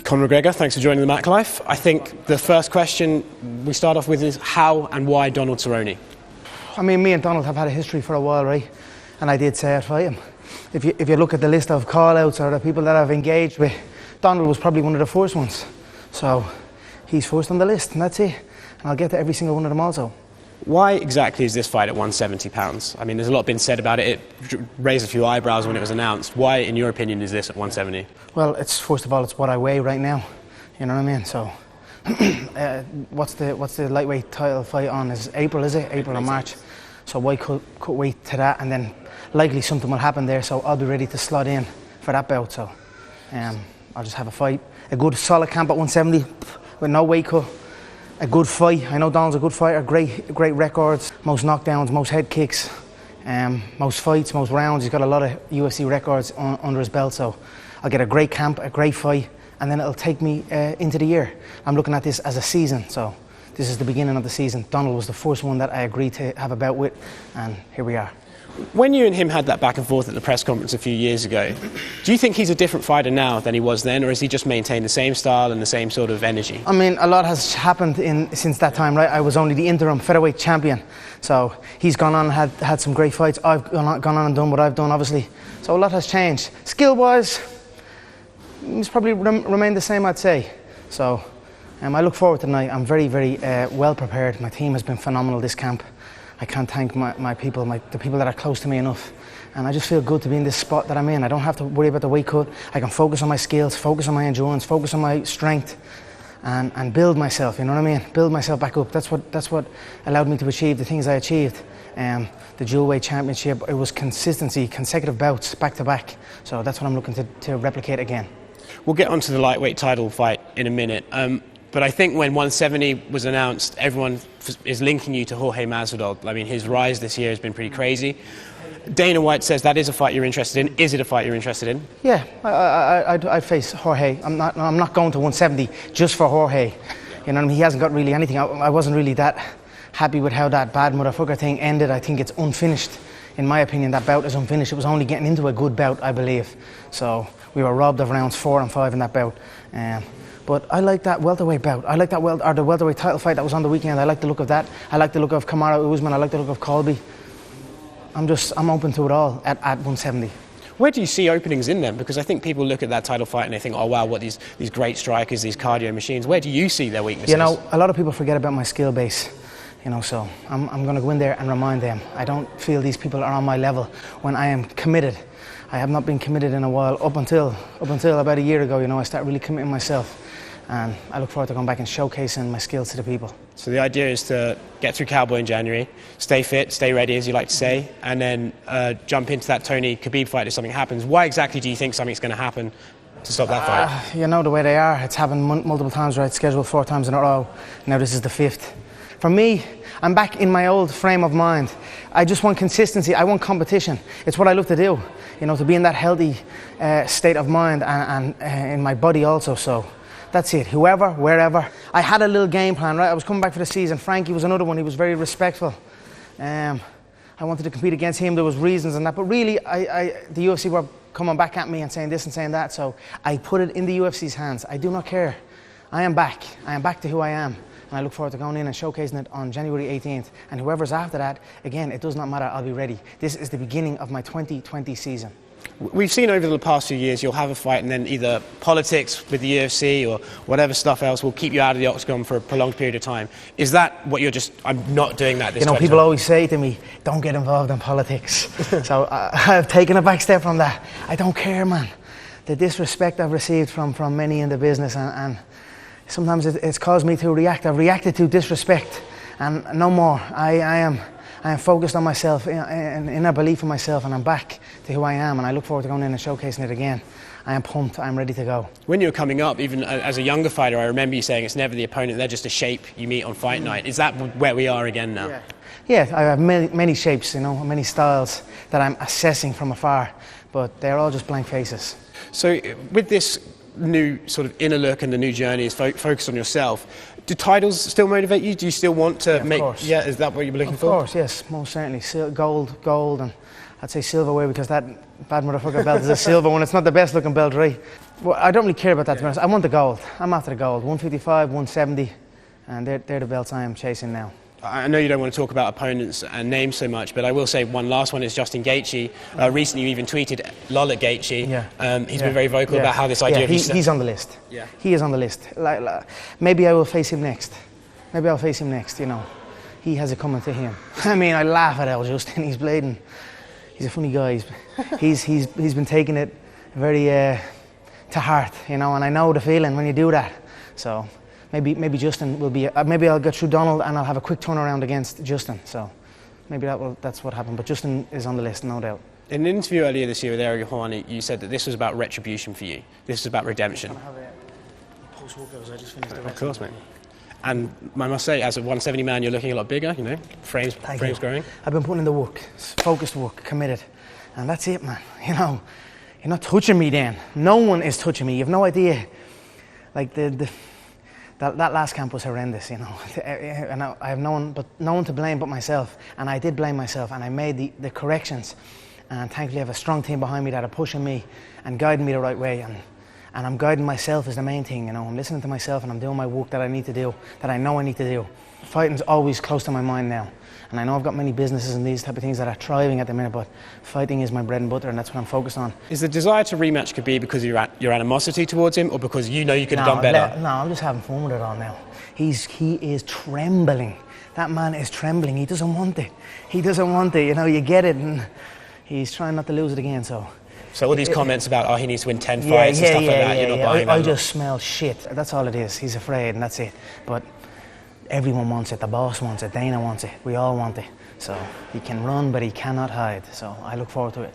Conor McGregor, thanks for joining the Mac Life. I think the first question we start off with is how and why Donald Cerrone? I mean, me and Donald have had a history for a while, right? And I did say I'd fight him. If you look at the list of call-outs or the people that I've engaged with, Donald was probably one of the first ones. So he's first on the list, and that's it. And I'll get to every single one of them also. Why exactly is this fight at 170 pounds? I mean, there's a lot been said about it. It raised a few eyebrows when it was announced. Why, in your opinion, is this at 170? Well, first of all, it's what I weigh right now. You know what I mean? So, what's the lightweight title fight on? Is April, is it? April or March? So why cut weight to that, and then likely something will happen there. So I'll be ready to slot in for that bout. So, I'll just have a fight, a good solid camp at 170 with no weight cut. A good fight. I know Donald's a good fighter, great records, most knockdowns, most head kicks, most fights, most rounds. He's got a lot of UFC records under his belt, so I'll get a great camp, a great fight, and then it'll take me into the year. I'm looking at this as a season, so this is the beginning of the season. Donald was the first one that I agreed to have a bout with, and here we are. When you and him had that back and forth at the press conference a few years ago, do you think he's a different fighter now than he was then, or has he just maintained the same style and the same sort of energy? I mean, a lot has happened since that time, right? I was only the interim featherweight champion, so he's gone on and had some great fights. I've gone on and done what I've done, obviously. So a lot has changed. Skill-wise, he's probably remained the same, I'd say. So I look forward to tonight. I'm very, very well prepared. My team has been phenomenal this camp. I can't thank my people, the people that are close to me enough. And I just feel good to be in this spot that I'm in. I don't have to worry about the weight cut. I can focus on my skills, focus on my endurance, focus on my strength, and build myself, you know what I mean? Build myself back up. That's what allowed me to achieve the things I achieved. The dual weight championship, it was consistency, consecutive bouts, back to back. So that's what I'm looking to replicate again. We'll get onto the lightweight title fight in a minute. But I think when 170 was announced, everyone is linking you to Jorge Masvidal. I mean, his rise this year has been pretty crazy. Dana White says that is a fight you're interested in. Is it a fight you're interested in? Yeah, I'd face Jorge. I'm not going to 170 just for Jorge. You know what I mean? He hasn't got really anything. I wasn't really that happy with how that bad motherfucker thing ended. I think it's unfinished. In my opinion, that bout is unfinished. It was only getting into a good bout, I believe. So we were robbed of rounds 4 and 5 in that bout. But I like that welterweight bout. I like that the welterweight title fight that was on the weekend. I like the look of that. I like the look of Conor Usman. I like the look of Colby. I'm open to it all at 170. Where do you see openings in them? Because I think people look at that title fight and they think, oh wow, what these great strikers, these cardio machines. Where do you see their weaknesses? You know, a lot of people forget about my skill base. You know, so I'm going to go in there and remind them. I don't feel these people are on my level when I am committed. I have not been committed in a while, up until about a year ago. You know, I started really committing myself. And I look forward to going back and showcasing my skills to the people. So the idea is to get through Cowboy in January, stay fit, stay ready, as you like to say, and then jump into that Tony Khabib fight if something happens. Why exactly do you think something's going to happen to stop that fight? You know the way they are. It's happened multiple times, right? Scheduled 4 times in a row. Now this is the 5th. For me, I'm back in my old frame of mind. I just want consistency. I want competition. It's what I love to do. You know, to be in that healthy state of mind and in my body also. So. That's it. Whoever, wherever. I had a little game plan, right? I was coming back for the season. Frankie was another one. He was very respectful. I wanted to compete against him. There was reasons and that. But really, the UFC were coming back at me and saying this and saying that. So I put it in the UFC's hands. I do not care. I am back. I am back to who I am. And I look forward to going in and showcasing it on January 18th. And whoever's after that, again, it does not matter. I'll be ready. This is the beginning of my 2020 season. We've seen over the past few years, you'll have a fight and then either politics with the UFC or whatever stuff else will keep you out of the octagon for a prolonged period of time. Is that what you're just, I'm not doing that this time? You know, people always say to me, don't get involved in politics. So I've taken a back step from that. I don't care, man. The disrespect I've received from many in the business and sometimes it's caused me to react. I've reacted to disrespect and no more. I am focused on myself, in a belief in myself, and I'm back to who I am, and I look forward to going in and showcasing it again. I am pumped, I'm ready to go. When you were coming up, even as a younger fighter, I remember you saying it's never the opponent, they're just a shape you meet on fight night. Is that where we are again now? Yeah, I have many shapes, you know, many styles that I'm assessing from afar, but they're all just blank faces. So with this new sort of inner look and the new journey is focused on yourself, do titles still motivate you? Do you still want to make... Of course. Yeah, is that what you were looking for? Of course, yes, most certainly. Gold, and I'd say silverware because that bad motherfucker belt is a silver one. It's not the best looking belt, right? Well, I don't really care about that, to be honest. I want the gold. I'm after the gold. 155, 170, and they're the belts I am chasing now. I know you don't want to talk about opponents and names so much, but I will say one last one is Justin Gaethje. Recently you even tweeted lol at Gaethje. He's been very vocal about how this idea of... He's on the list. Yeah. He is on the list. Maybe I will face him next. Maybe I'll face him next, you know. He has it coming to him. I mean, I laugh at El Justin. He's bleeding. He's a funny guy. He's been taking it very to heart, you know, and I know the feeling when you do that. So maybe Justin will be. Maybe I'll get through Donald and I'll have a quick turnaround against Justin. So maybe that's what happened. But Justin is on the list, no doubt. In an interview earlier this year with Ariel Helwani, you said that this was about retribution for you. This is about redemption. Can I have a post-workout? I just finished the Of course, mate. And I must say, as a 170 man, you're looking a lot bigger, you know, frames growing. I've been putting in the work, focused work, committed. And that's it, man. You know, you're not touching me then. No one is touching me. You have no idea. Like, that last camp was horrendous, you know. And I have no one to blame but myself. And I did blame myself, and I made the corrections. And thankfully, I have a strong team behind me that are pushing me and guiding me the right way. And I'm guiding myself is the main thing, you know. I'm listening to myself and I'm doing my work that I need to do, that I know I need to do. Fighting's always close to my mind now. And I know I've got many businesses and these type of things that are thriving at the minute, but fighting is my bread and butter and that's what I'm focused on. Is the desire to rematch Khabib because of your animosity towards him or because you know you could have done better? No, I'm just having fun with it all now. He is trembling. That man is trembling. He doesn't want it. He doesn't want it, you know, you get it and he's trying not to lose it again, so... So all these comments about, he needs to win 10 fights and stuff like that, you're not buying that? I just smell shit. That's all it is. He's afraid and that's it. But everyone wants it. The boss wants it. Dana wants it. We all want it. So he can run, but he cannot hide. So I look forward to it.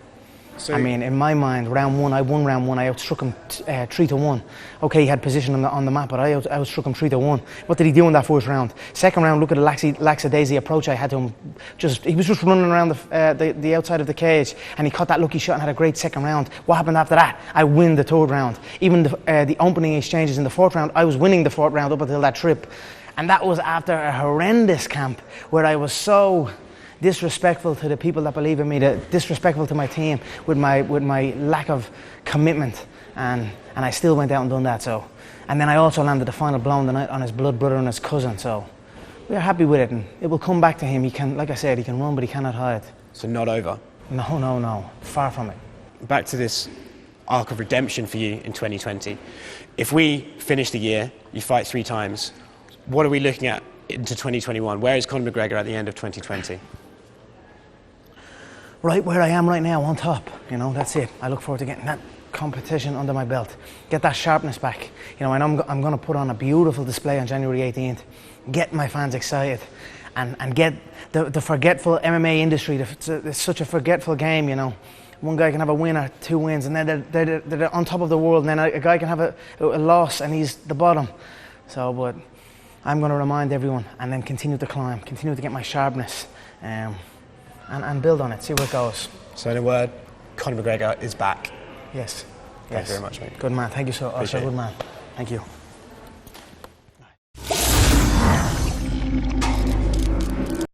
So, I mean, in my mind, round one, I won round one. I outstruck him 3-1. Okay, he had position on the map, but I outstruck him 3-1. What did he do in that first round? Second round, look at the lackadaisy approach I had to him. He was just running around the outside of the cage, and he caught that lucky shot and had a great second round. What happened after that? I win the third round. Even the opening exchanges in the fourth round, I was winning the fourth round up until that trip. And that was after a horrendous camp where I was so disrespectful to the people that believe in me, disrespectful to my team with my lack of commitment, and I still went out and done that. So, and then I also landed the final blow on the night on his blood brother and his cousin. So we are happy with it, and it will come back to him. He can, like I said, he can run, but he cannot hide. So not over. No, far from it. Back to this arc of redemption for you in 2020. If we finish the year, you fight 3 times. What are we looking at into 2021? Where is Conor McGregor at the end of 2020? Right where I am right now, on top. You know, that's it. I look forward to getting that competition under my belt. Get that sharpness back. You know, and I'm going to put on a beautiful display on January 18th. Get my fans excited. And get the forgetful MMA industry. It's such a forgetful game, you know. One guy can have a win or 2 wins, and then they're on top of the world. And then a guy can have a loss, and he's the bottom. So, but I'm going to remind everyone, and then continue to climb, continue to get my sharpness. And build on it, see where it goes. So in a word, Conor McGregor is back. Yes. Thank you very much, mate. Good man. Thank you so much. Good man. Thank you.